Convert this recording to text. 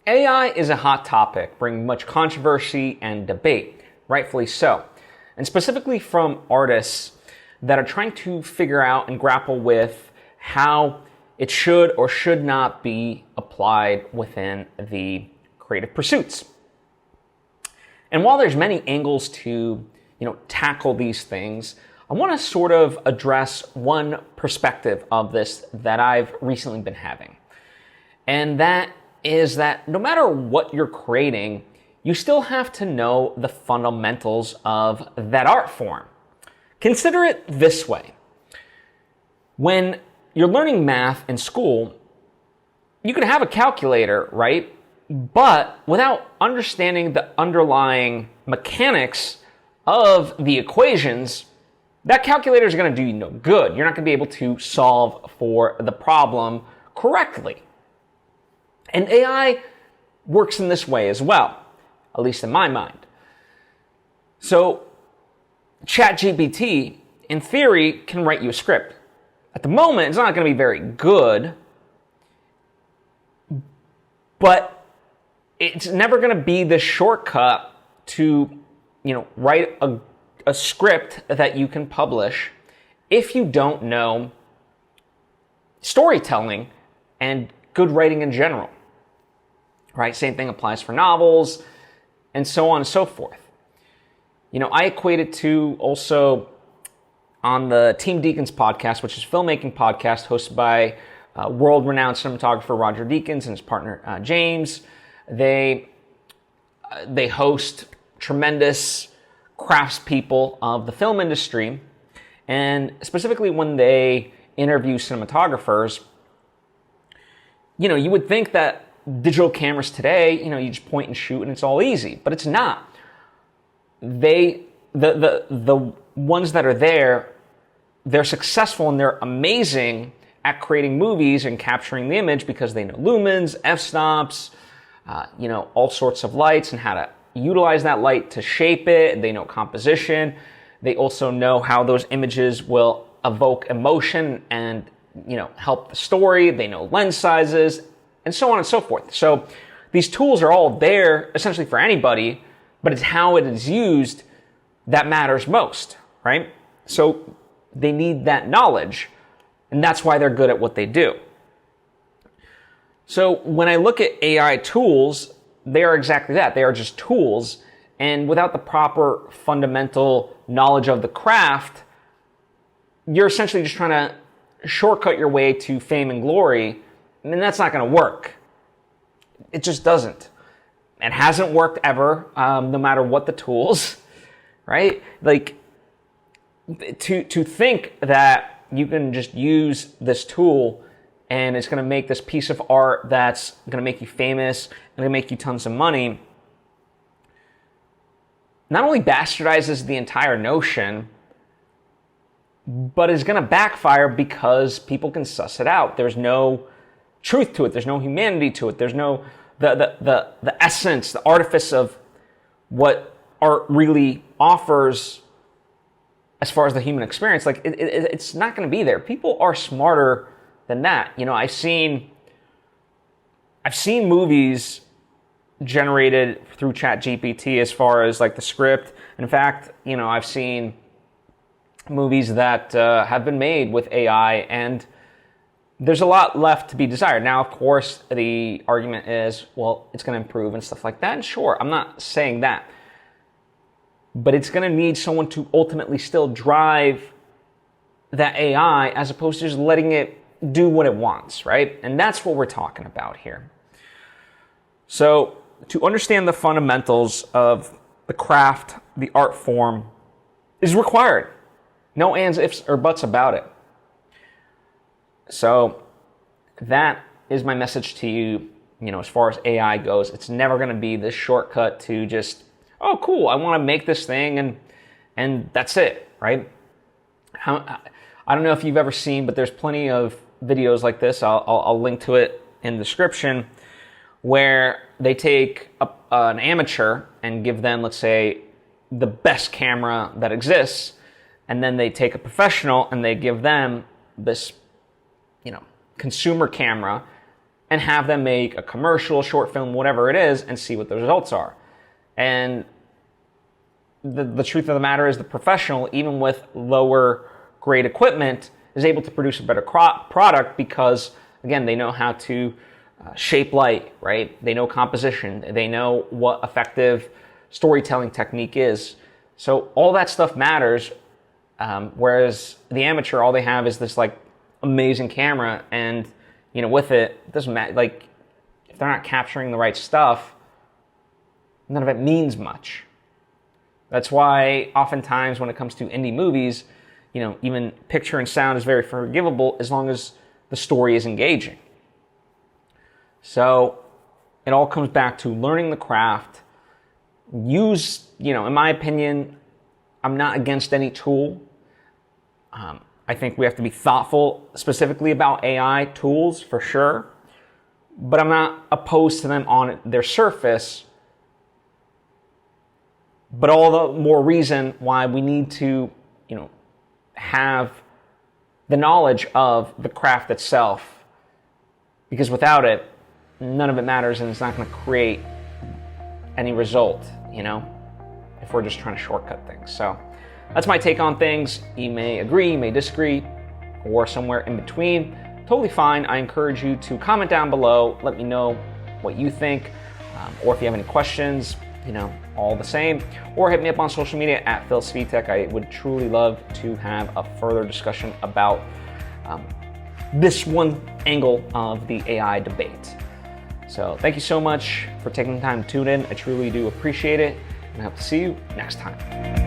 AI is a hot topic, bringing much controversy and debate, rightfully so, and specifically from artists that are trying to figure out and grapple with how it should or should not be applied within the creative pursuits. And while there's many angles to, tackle these things, I want to sort of address one perspective of this that I've recently been having. And that is that no matter what you're creating, you still have to know the fundamentals of that art form. Consider it this way. When you're learning math in school, you can have a calculator, right? But without understanding the underlying mechanics of the equations, that calculator is going to do you no good. You're not going to be able to solve for the problem correctly. And AI works in this way as well, at least in my mind. So chatgpt, in theory, can write you a script. At the moment, it's not going to be very good, but it's never going to be the shortcut to, write a script that you can publish if you don't know storytelling and good writing in general. Right? Same thing applies for novels and so on and so forth. I equate it to also on the Team Deakins podcast, which is a filmmaking podcast hosted by world-renowned cinematographer Roger Deakins and his partner James. They host tremendous craftspeople of the film industry, and specifically when they interview cinematographers, you would think that digital cameras today, you just point and shoot and it's all easy, but it's not. The ones that are there, they're successful and they're amazing at creating movies and capturing the image because they know lumens, f-stops, all sorts of lights and how to utilize that light to shape it. They know composition. They also know how those images will evoke emotion and, help the story. They know lens sizes and so on and so forth. So these tools are all there essentially for anybody, but it's how it is used that matters most, right? So they need that knowledge, and that's why they're good at what they do. So when I look at AI tools, they are exactly that. They are just tools, and without the proper fundamental knowledge of the craft, you're essentially just trying to shortcut your way to fame and glory, and that's not going to work. It just doesn't. It hasn't worked ever, no matter what the tools, right? Like, to think that you can just use this tool and it's going to make this piece of art that's going to make you famous and going to make you tons of money, not only bastardizes the entire notion, but is going to backfire because people can suss it out. There's no truth to it. There's no humanity to it. There's no the essence, the artifice of what art really offers as far as the human experience. Like it's not going to be there. People are smarter than that. I've seen movies generated through ChatGPT as far as like the script. In fact, I've seen movies that have been made with AI, and there's a lot left to be desired. Now, of course, the argument is, well, it's going to improve and stuff like that. And sure, I'm not saying that. But it's going to need someone to ultimately still drive that AI as opposed to just letting it do what it wants, right? And that's what we're talking about here. So to understand the fundamentals of the craft, the art form, is required. No ands, ifs, or buts about it. So that is my message to you, as far as AI goes. It's never going to be this shortcut to just, oh, cool, I want to make this thing and that's it, right? I don't know if you've ever seen, but there's plenty of videos like this. I'll link to it in the description, where they take an amateur and give them, let's say, the best camera that exists, and then they take a professional and they give them this, consumer camera, and have them make a commercial, short film, whatever it is, and see what the results are. And the truth of the matter is the professional, even with lower grade equipment, is able to produce a better product because, again, they know how to shape light, right? They know composition. They know what effective storytelling technique is. So all that stuff matters, whereas the amateur, all they have is this like amazing camera, and with it doesn't matter. Like, if they're not capturing the right stuff, none of it means much. That's why oftentimes when it comes to indie movies, even picture and sound is very forgivable as long as the story is engaging. So it all comes back to learning the craft. Use, in my opinion, I'm not against any tool. I think we have to be thoughtful specifically about AI tools for sure, but I'm not opposed to them on their surface. But all the more reason why we need to, have the knowledge of the craft itself, because without it, none of it matters, and it's not going to create any result, if we're just trying to shortcut things. So that's my take on things. You may agree, you may disagree, or somewhere in between. Totally fine. I encourage you to comment down below. Let me know what you think, or if you have any questions, all the same, or hit me up on social media at Svitek. I would truly love to have a further discussion about this one angle of the AI debate. So thank you so much for taking the time to tune in. I truly do appreciate it, and I hope to see you next time.